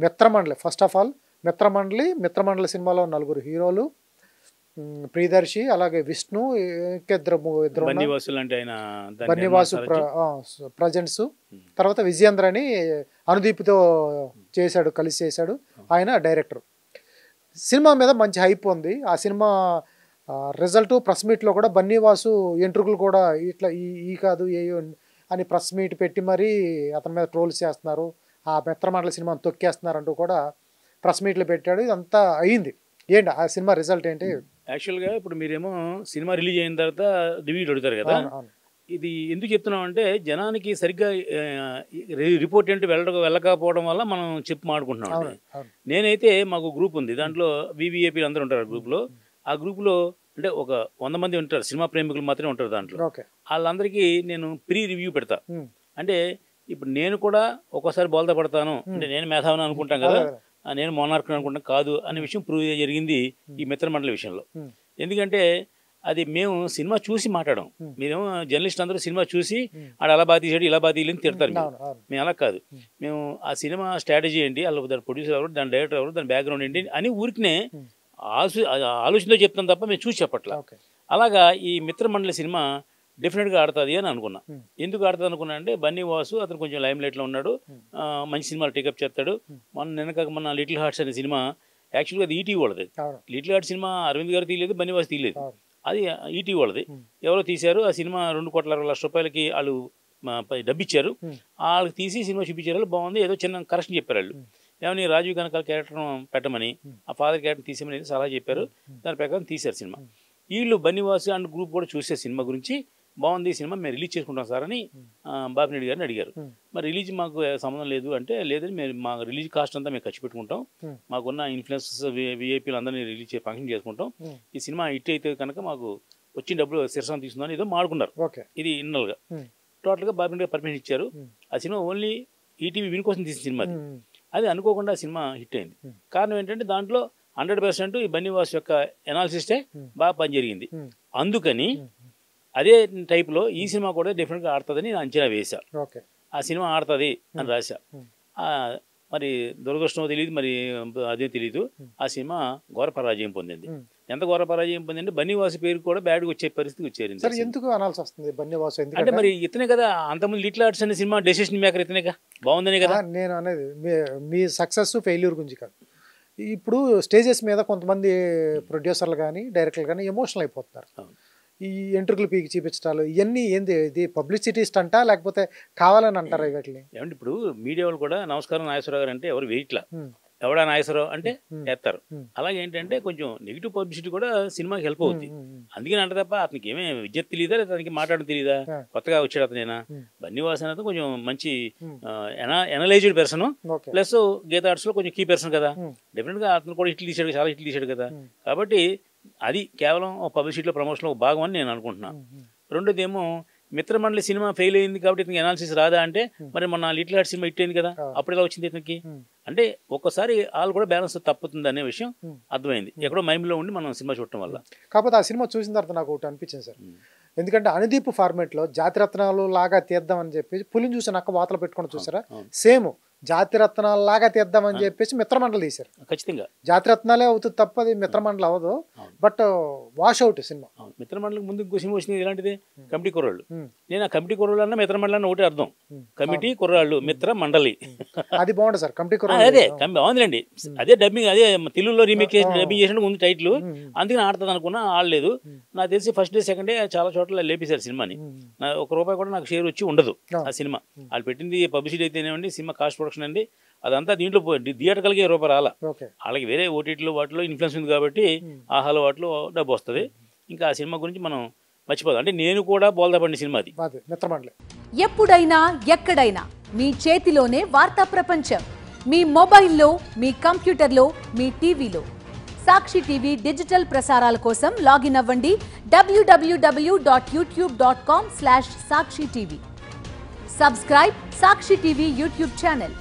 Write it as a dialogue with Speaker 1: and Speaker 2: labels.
Speaker 1: మిత్రమండలి first of all మిత్రమండలి సినిమాలో 4 హీరోలు, ప్రియదర్శి, అలాగే విష్ణు, ఇద్దరు బన్నీవాసు ప్రజెంట్స్, తర్వాత విజయేంద్ర అని అనుదీప్తో కలిసి చేశాడు, ఆయన డైరెక్టర్. సినిమా మీద మంచి హైప్ ఉంది. ఆ సినిమా రిజల్ట్ ప్రెస్ మీట్లో కూడా బన్నీవాసు ఎంట్రుకులు కూడా ఇట్లా ఈ కాదు ఏ అని ప్రెస్ మీట్ పెట్టి మరీ అతని మీద ట్రోల్స్ చేస్తున్నారు, ఆ మిత్రమండలి సినిమాని తొక్కేస్తున్నారు అంటూ కూడా ప్రెస్ మీట్లు పెట్టాడు. ఇదంతా అయింది. ఏంటి ఆ సినిమా రిజల్ట్ ఏంటి?
Speaker 2: యాక్చువల్గా ఇప్పుడు మీరేమో సినిమా రిలీజ్ అయిన తర్వాత రివ్యూలు అడుగుతారు కదా, ఇది ఎందుకు చెప్తున్నాం అంటే జనానికి సరిగ్గా రిపోర్ట్ ఏంటి వెళ్ళకపోవడం వల్ల మనం చెప్పి మాడుకుంటున్నాం. నేనైతే మాకు గ్రూప్ ఉంది, దాంట్లో వివిఐపీలు అందరూ ఉంటారు గ్రూప్లో. ఆ గ్రూప్లో అంటే ఒక 100 మంది ఉంటారు, సినిమా ప్రేమికులు మాత్రమే ఉంటారు దాంట్లో. వాళ్ళందరికీ నేను ప్రీ రివ్యూ పెడతా. అంటే ఇప్పుడు నేను కూడా ఒక్కోసారి బోల్తా పడతాను, అంటే నేను మేధావిని అనుకుంటాం కదా, నేను మోనార్క్ అనుకుంటాను, కాదు అనే విషయం ప్రూవ్ జరిగింది ఈ మిత్రమండలి విషయంలో. ఎందుకంటే అది మేము సినిమా చూసి మాట్లాడాం. మీరేమో జర్నలిస్ట్ అందరూ సినిమా చూసి ఆడ అలా బాగా తీసాడు ఇలా బాగా తీయలేని తిడతారు. మేము అలా కాదు, మేము ఆ సినిమా స్ట్రాటజీ ఏంటి, వాళ్ళ దాని ప్రొడ్యూసర్ ఎవరు, దాని డైరెక్టర్ ఎవరు, దాని బ్యాక్గ్రౌండ్ ఏంటి అని ఊరికినే ఆలోచనతో చెప్తాం తప్ప మేము చూసి చెప్పట్లా. అలాగా ఈ మిత్రమండలి సినిమా డెఫినెట్గా ఆడుతుంది అని అనుకున్నా. ఎందుకు ఆడుతుంది అనుకున్నా అంటే బన్నీవాసు అతను కొంచెం లైమ్ లైట్లో ఉన్నాడు, మంచి సినిమాలు టేకప్ చేస్తాడు. మన లిటిల్ హార్ట్స్ అనే సినిమా యాక్చువల్గా అది ఈటీవీ వాళ్ళది. లిటిల్ హార్ట్స్ సినిమా అరవింద్ గారు తీయలేదు, బన్నీవాసు తీయలేదు, అది ఈటీవీ వాళ్ళది. ఎవరో తీశారు ఆ సినిమా, 2,60 లక్షల రూపాయలకి వాళ్ళు డబ్బిచ్చారు, వాళ్ళకి తీసి సినిమా చూపించారు, బాగుంది. ఏదో చిన్న కరెక్షన్ చెప్పారు వాళ్ళు, ఏమని రాజీవ్ కనకాల క్యారెక్టర్ పెట్టమని, ఆ ఫాదర్ క్యారెక్టర్ తీసేమని సలహా చెప్పారు. దాని ప్రకారం తీశారు సినిమా. వీళ్ళు బన్నీవాసు అండ్ గ్రూప్ కూడా చూసే సినిమా గురించి బాగుంది సినిమా, మేము రిలీజ్ చేసుకుంటాం సార్ అని బాపిరెడ్డి గారిని అడిగారు. మరి రిలీజ్ మాకు సంబంధం లేదు అంటే, లేదని మేము మా రిలీజ్ కాస్ట్ అంతా మేము ఖర్చు పెట్టుకుంటాం, మాకున్న ఇన్ఫ్లుయెన్సర్స్ విఐపీలు అందరినీ రిలీజ్ ఫంక్షన్ చేసుకుంటాం, ఈ సినిమా హిట్ అయితే కనుక మాకు వచ్చిన డబ్బులు శిరసాన్ని తీసుకుందని ఏదో మాడుకున్నారు. ఇది ఇన్నల్గా టోటల్గా బాపిరెడ్డి గారు పర్మిషన్ ఇచ్చారు. ఆ సినిమా ఓన్లీ ఈటీవీ విన్ కోసం తీసిన సినిమా అది అనుకోకుండా సినిమా హిట్ అయింది. కారణం ఏంటంటే దాంట్లో 100% ఈ బన్నీవాసు యొక్క ఎనాలిసిస్టే బాగా పనిజరిగింది. అందుకని అదే టైప్లో ఈ సినిమా కూడా డెఫినెట్గా ఆడుతుందని నేను అంచనా వేశా. ఆ సినిమా ఆడుతుంది అని రాశా. మరి దురదృష్టమో తెలియదు, మరి అదే తెలియదు, ఆ సినిమా ఘోర పరాజయం పొందింది. ఎంత ఘోర పరాజయం పొందింది, బన్నీవాసు పేరు కూడా బ్యాడ్గా వచ్చే పరిస్థితి వచ్చేది.
Speaker 1: ఎందుకు అనాల్సి వస్తుంది బన్నీవాసు?
Speaker 2: అంటే మరి ఇతనే కదా అంతకుముందు లిటిల్ హార్ట్స్ అనే సినిమా డెసిషన్ మేకర్ ఇతనేగా, బాగుందనే కదా.
Speaker 1: నేను అనేది మీ సక్సెస్ ఫెయిల్యూర్ గురించి కాదు. ఇప్పుడు స్టేజెస్ మీద కొంతమంది ప్రొడ్యూసర్లు కానీ డైరెక్టర్లు కానీ ఎమోషనల్ అయిపోతున్నారు. ఈ ఎంట్రుకలు పీకి చూపించడాలు ఇవన్నీ ఏంది, ఇది పబ్లిసిటీ స్టంటా లేకపోతే కావాలని అంటారా వీటిని?
Speaker 2: ఏమంటే ఇప్పుడు మీడియా వాళ్ళు కూడా నమస్కారం నాగేశ్వరరావు గారు అంటే ఎవరు వెయిట్లా, ఎవడా నాగేశ్వరరావు అంటే ఎత్తారు. అలాగే ఏంటంటే కొంచెం నెగిటివ్ పబ్లిసిటీ కూడా సినిమాకి హెల్ప్ అవుతుంది. అందుకని అంటే తప్ప అతనికి ఏమే విద్యత్ తెలియదా, లేదా అతనికి మాట్లాడడం తెలియదా, కొత్తగా వచ్చాడు అతనేనా. బన్నీవాసు అనేది కొంచెం మంచి analysed person, plus Geetha Arts లో కొంచెం కీ పర్సన్ కదా, డెఫినెట్ గా అతను కూడా హిట్లు తీశాడు, చాలా హిట్లు తీశాడు కదా. కాబట్టి అది కేవలం పబ్లిసిటీలో ప్రమోషన్లో ఒక భాగం అని నేను అనుకుంటున్నాను. రెండోది ఏమో మిత్రమండలి సినిమా ఫెయిల్ అయింది కాబట్టి ఇతనికి ఎనాలిసిస్ రాదా అంటే, మరి మొన్న లిటిల్ హార్ట్ సినిమా హిట్ అయింది కదా, అప్పుడు ఎలా వచ్చింది ఇతనికి అంటే ఒక్కసారి వాళ్ళు కూడా బ్యాలెన్స్ తప్పుతుంది అనే విషయం అర్థమైంది ఎక్కడో మైండ్లో ఉండి మనం సినిమా చూడటం వల్ల.
Speaker 1: కాకపోతే ఆ సినిమా చూసిన తర్వాత నాకు ఒకటి అనిపించింది సార్, ఎందుకంటే అనుదీప్ ఫార్మేట్లో జాతిరత్నాలు లాగా తీద్దామని చెప్పి పులిని చూసి నక్క వాతలు పెట్టుకుని చూసారా, సేమ్ జాతిరత్నాల లాగా తీద్దామని చెప్పేసి మిత్రమండలి తీశారు.
Speaker 2: ఖచ్చితంగా
Speaker 1: జాతిరత్నాలే అవుతుంది తప్ప అది మిత్రమండలి అవ్వదు, బట్ వాష్ అవుట్ సినిమా.
Speaker 2: మిత్రమండలికి ముందు ఇంకో సినిమా వచ్చింది ఇలాంటిది, కమిటీ కుర్రాళ్ళు. నేను ఆ కమిటీ కుర్రాళ్ళు అన్న మిత్రమండలి అన్న ఒకటి అర్థం, కమిటీ కుర్రాళ్ళు మిత్ర మండలి,
Speaker 1: అది బాగుంటుంది సార్. కమిటీ కుర్రాళ్ళు
Speaker 2: అదే బాగుందిలేండి, అదే డబ్బింగ్, అదే తెలుగులో రీమేక్ చేసి డబ్బింగ్ చేసిన ముందు టైటిల్, అందుకని ఆడుతుంది అనుకున్నా, ఆడలేదు. నాకు తెలిసి ఫస్ట్ డే సెకండ్ డే చాలా చోట్ల లేపేశారు సినిమాని. ₹1 కూడా నాకు షేర్ వచ్చి ఉండదు ఆ సినిమా. వాళ్ళు పెట్టింది పబ్లిసిటీ అయితేనేవ్వండి, సినిమా కాస్ట్ ప్రొడక్షన్ అండి, అదంతా దీంట్లో థియేటర్లకి ₹1 రాలా, వాళ్ళకి వేరే ఓటీటీలో వాటిలో ఇన్ఫ్లుయెన్స్ ఉంది కాబట్టి ఆహాలో వాటిలో డబ్బు వస్తుంది. ఇంకా ఆ సినిమా గురించి మనం మర్చిపోదాం. అంటే నేను కూడా బోల్తా పడిన సినిమా అది
Speaker 1: మిత్రమండలి.
Speaker 3: ఎప్పుడైనా ఎక్కడైనా మీ చేతిలోనే వార్తా ప్రపంచం, మీ మొబైల్లో, మీ కంప్యూటర్లో, మీ టీవీలో. సాక్షి టీవీ డిజిటల్ ప్రసారాల కోసం లాగిన్ అవ్వండి www.youtube.com/సాక్షి టీవీ. సబ్స్క్రైబ్ సాక్షి టీవీ యూట్యూబ్ ఛానల్.